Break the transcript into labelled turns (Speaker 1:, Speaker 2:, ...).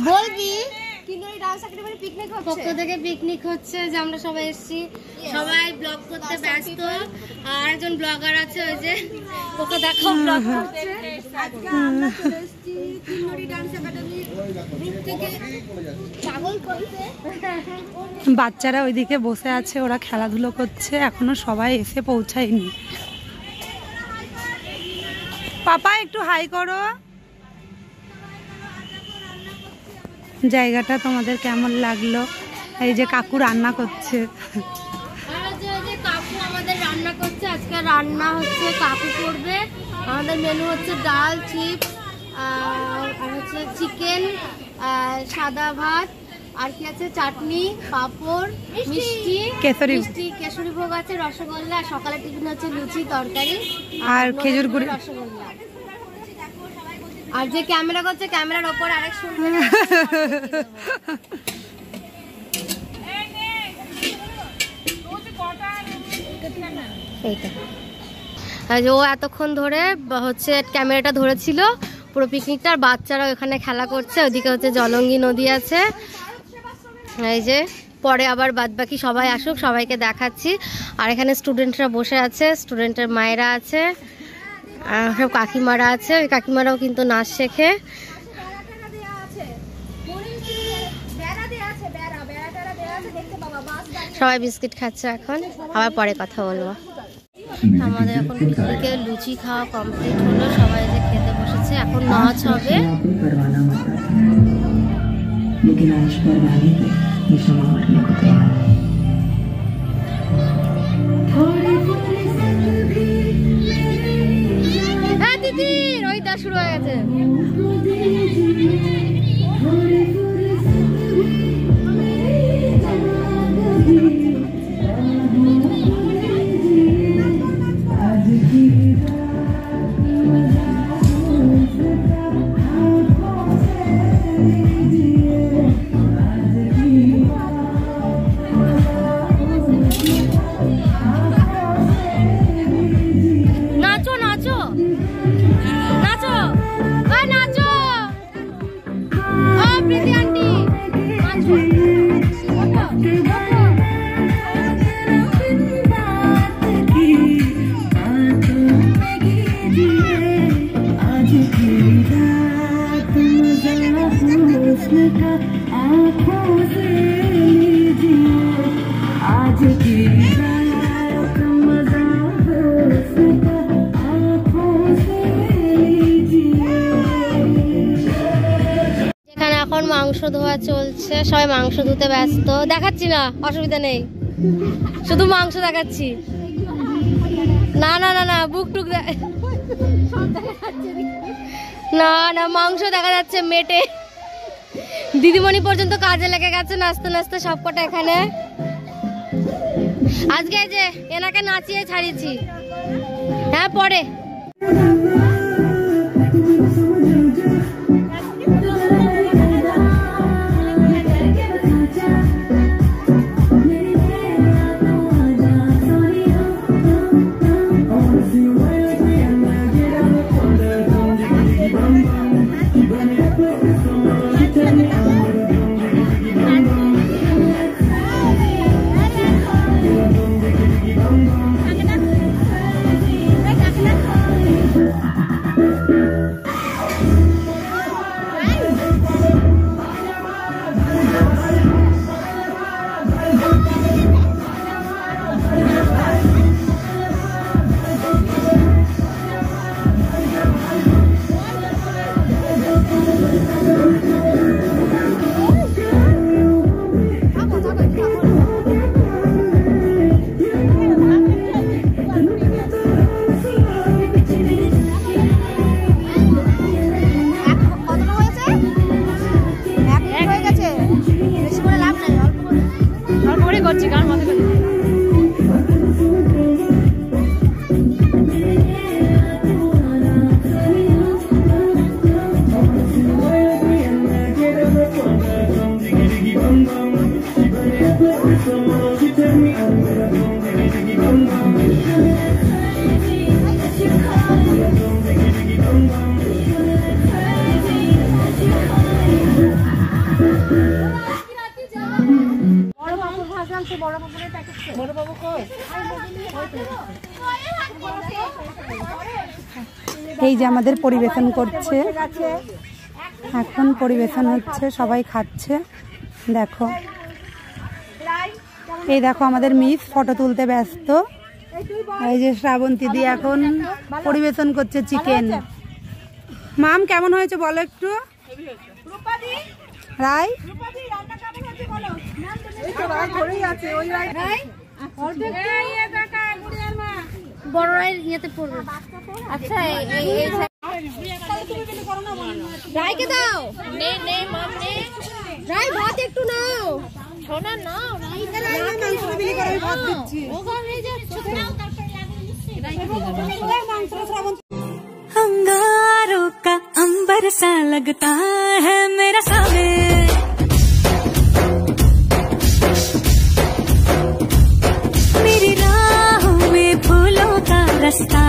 Speaker 1: বলবি কিন্নরি ডান্স একাডেমির পিকনিক হচ্ছে, পক্ষ থেকে পিকনিক হচ্ছে যে আমরা সবাই এসেছি, সবাই ব্লগ করতে ব্যস্ত। আর একজন ব্লগার আছে ওই যে ওকে দেখো ব্লগ করছে। আজকে আমরা চলে এসেছি কিন্নরি ডান্স একাডেমির গ্রুপ থেকে পাগল করতে।
Speaker 2: বাচ্চারা ওইদিকে বসে আছে, ওরা খেলাধুলো করছে, এখনো সবাই এসে পৌঁছায়নি। পাপা একটু হাই করো। জায়গাটা তোমাদের কেমন লাগলো? এই যে কাকু রান্না করছে,
Speaker 1: কাকু আমাদের রান্না করছে। আজকে রান্না হচ্ছে কাকু করবে। আমাদের মেনু হচ্ছে ডাল, চিপস আর হচ্ছে চিকেন, সাদা ভাত, আর কি আছে চাটনি, পাঁপড়, মিষ্টি, কেশরি ভোগ আছে, রসগোল্লা। সকালে টিফিন হচ্ছে লুচি তরকারি
Speaker 2: আর খেজুর গুড়,
Speaker 1: রসগোল্লা। আর যে ক্যামেরা করছে ক্যামেরার ওপর আরেক সুন্দর ও এতক্ষণ ধরে হচ্ছে ক্যামেরাটা ধরেছিল পুরো পিকনিকটার। বাচ্চারা ওখানে খেলা করছে, ওইদিকে হচ্ছে জলঙ্গি নদী আছে। এই যে পরে আবার বাদ বাকি সবাই আসুক, সবাইকে দেখাচ্ছি। আর এখানে স্টুডেন্টরা বসে আছে, স্টুডেন্টের মায়েরা আছে, সব কাকিমারা আছে। ওই কাকিমারাও কিন্তু নাচ শেখে। সবাই বিস্কিট খাচ্ছে এখন, আবার পরে কথা বলবো। আমাদের এখন পিকনিকে লুচি খাওয়া কমপ্লিট হলো, সবাই যে খেতে বসেছে। এখন নাচ হবে। হ্যাঁ দিদি, ওইটা শুরু হয়ে গেছে। মাংস ধোয়া চলছে, সবাই মাংস ধুতে ব্যস্ত। দেখাচ্ছি না, অসুবিধা নেই, শুধু মাংস দেখাচ্ছি। না না না না, বুক টুক না না, মাংস দেখা যাচ্ছে মেটে। দিদিমণি পর্যন্ত কাজে লেগে গেছে নাচতে নাচতে সবকটা এখানে। আজকে যে এনাকে নাচিয়ে ছাড়িয়েছি। হ্যাঁ পরে করছি গান মনে করি।
Speaker 2: এই যে আমাদের পরিবেশন করছে, এখন পরিবেশন হচ্ছে, সবাই খাচ্ছে। দেখো, এই দেখো আমাদের মিস ফটো তুলতে ব্যস্ত। এই যে শ্রাবন্তী দি এখন পরিবেশন করছে চিকেন। মাম কেমন হয়েছে বলো একটু। রাই
Speaker 1: বড় রাই ইয়েতে পড়বে। আচ্ছা রাইকে দাও, নে নে মাম নে, রাই ভাত একটু নাও, সোনা নাও, রাই মাংস বিলি করে ভাত দিচ্ছি। ওখানে যাচ্ছে
Speaker 3: अंगारों का अंबर सा लगता है मेरा सामने, मेरी राहों में फूलों का रास्ता